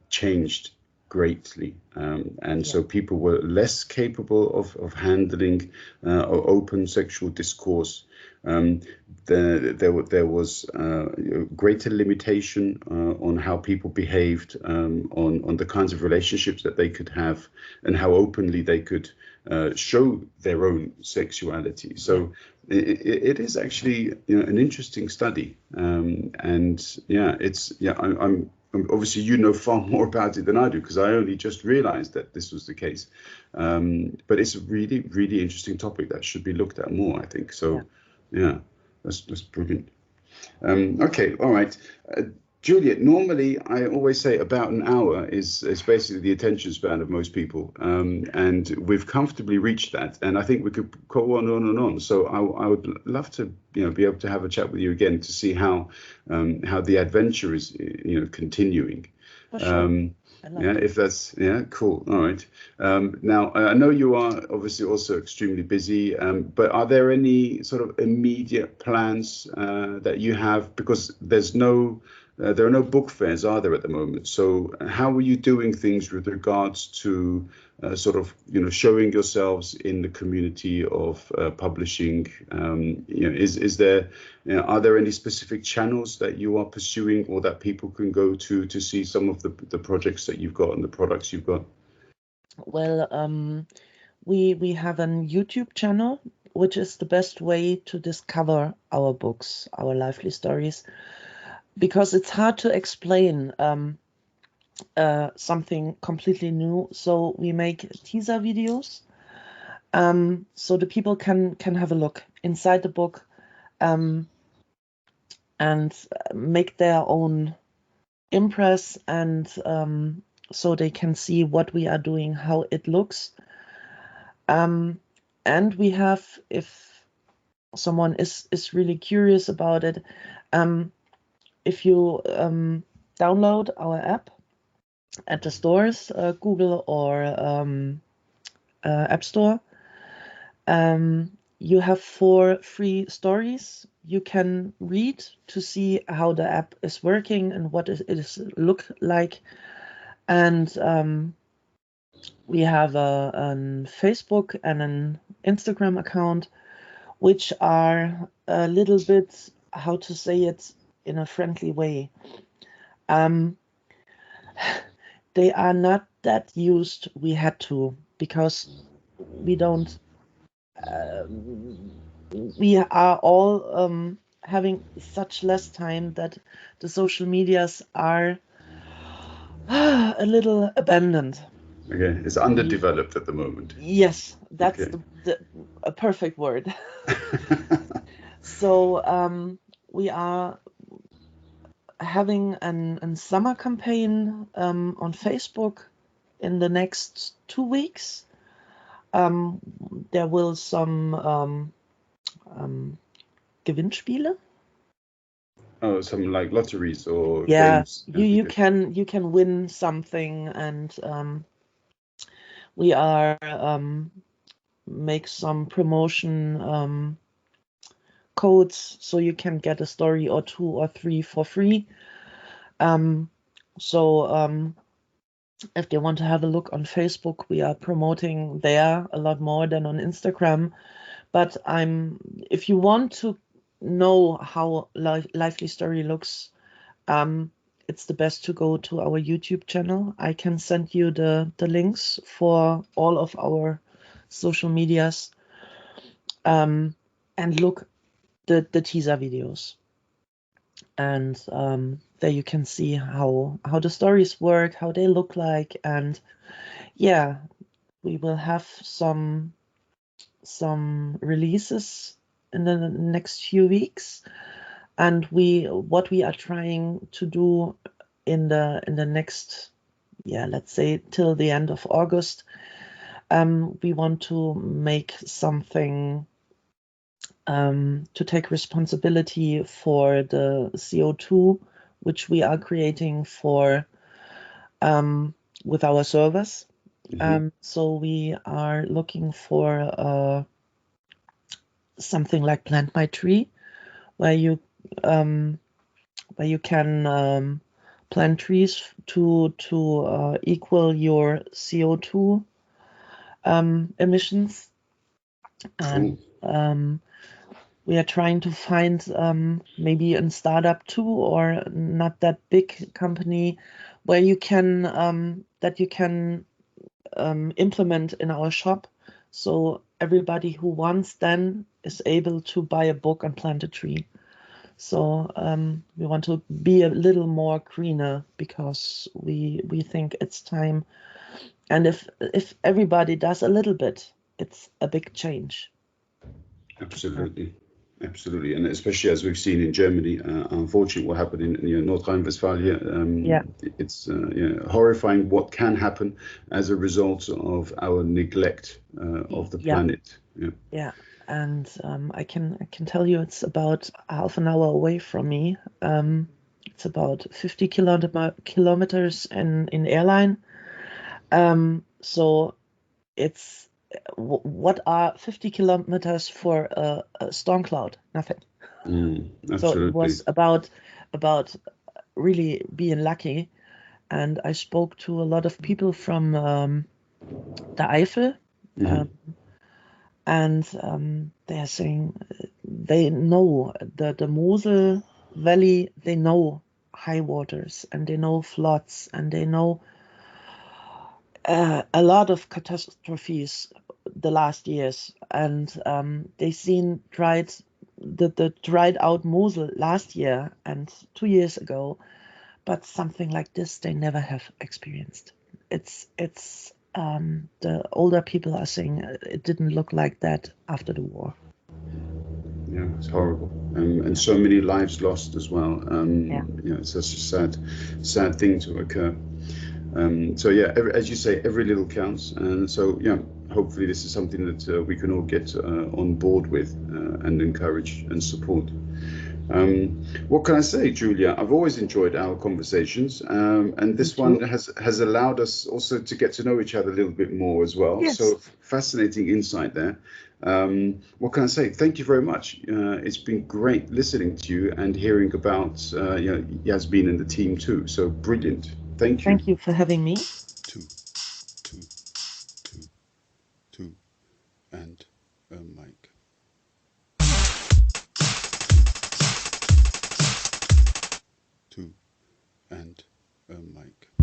changed greatly. And Yeah. so people were less capable of handling open sexual discourse. Um, there was greater limitation on how people behaved, on the kinds of relationships that they could have, and how openly they could show their own sexuality. Yeah. So it is actually an interesting study, and yeah, I'm obviously you know far more about it than I do because I only just realized that this was the case. But it's a really, really interesting topic that should be looked at more, I think. Yeah. So, yeah, that's brilliant. Okay, all right. Juliet, normally I always say about an hour is basically the attention span of most people, and we've comfortably reached that. And I think we could go on and on. So I would love to be able to have a chat with you again to see how the adventure is continuing. For sure. Um, I love yeah, that. if that's cool. All right. Now I know you are obviously also extremely busy, but are there any sort of immediate plans that you have? Because there are no book fairs, are there, at the moment? So how are you doing things with regards to sort of showing yourselves in the community of publishing? Is there are there any specific channels that you are pursuing or that people can go to see some of the projects that you've got and the products you've got? Well, we have a YouTube channel, which is the best way to discover our books, our lively stories, because it's hard to explain something completely new. So we make teaser videos, so the people can have a look inside the book, and make their own impress, and so they can see what we are doing, how it looks. And we have, if someone is really curious about it, if you download our app at the stores, Google or App Store, you have 4 free stories you can read to see how the app is working and what it is look like. And we have a Facebook and an Instagram account, which are a little bit, how to say it in a friendly way. They are not that used. We had to, because we don't. We are all having such less time that the social medias are a little abandoned. Okay, it's underdeveloped at the moment. Yes, that's Okay. a perfect word. So we are having an summer campaign on Facebook in the next 2 weeks. There will some Gewinnspiele. Oh, some like lotteries or Yeah, games. you Okay, you good. can you can win something, and we are make some promotion codes so you can get a story or 2 or 3 for free. So if they want to have a look on Facebook, we are promoting there a lot more than on Instagram. But if you want to know how Lively Story looks, it's the best to go to our YouTube channel. I can send you the links for all of our social medias, and look the teaser videos. And there you can see how the stories work, how they look like. And yeah, we will have some releases in the next few weeks. And what we are trying to do in the next, let's say till the end of August, we want to make something to take responsibility for the CO2 which we are creating for with our servers. So we are looking for something like Plant My Tree, where you can plant trees to equal your CO2 emissions, and we are trying to find maybe a startup too, or not that big company, where you can implement in our shop, so everybody who wants then is able to buy a book and plant a tree. So we want to be a little more greener, because we think it's time, and if everybody does a little bit, it's a big change. Absolutely. Absolutely, and especially as we've seen in Germany, unfortunately, what happened in North Rhine-Westphalia, it's horrifying what can happen as a result of our neglect of the planet. And I can tell you, it's about half an hour away from me. It's about 50 kilometers in airline. So it's what are 50 kilometers for a storm cloud? Nothing. So it was about really being lucky, and I spoke to a lot of people from the Eifel, and they are saying they know the Mosel Valley, they know high waters, and they know floods, and they know a lot of catastrophes the last years, and they seen the dried out Mosel last year and 2 years ago, but something like this they never have experienced. It's the older people are saying it didn't look like that after the war. Yeah, it's horrible, and so many lives lost as well. It's such a sad thing to occur. So as you say, every little counts, and so hopefully this is something that we can all get on board with and encourage and support. What can I say, Julia? I've always enjoyed our conversations, and this one has allowed us also to get to know each other a little bit more as well. Yes. So fascinating insight there. What can I say? Thank you very much. It's been great listening to you and hearing about Yasmin and the team too. So brilliant. Thank you. Thank you for having me. Two, and a mic. Two, and a mic.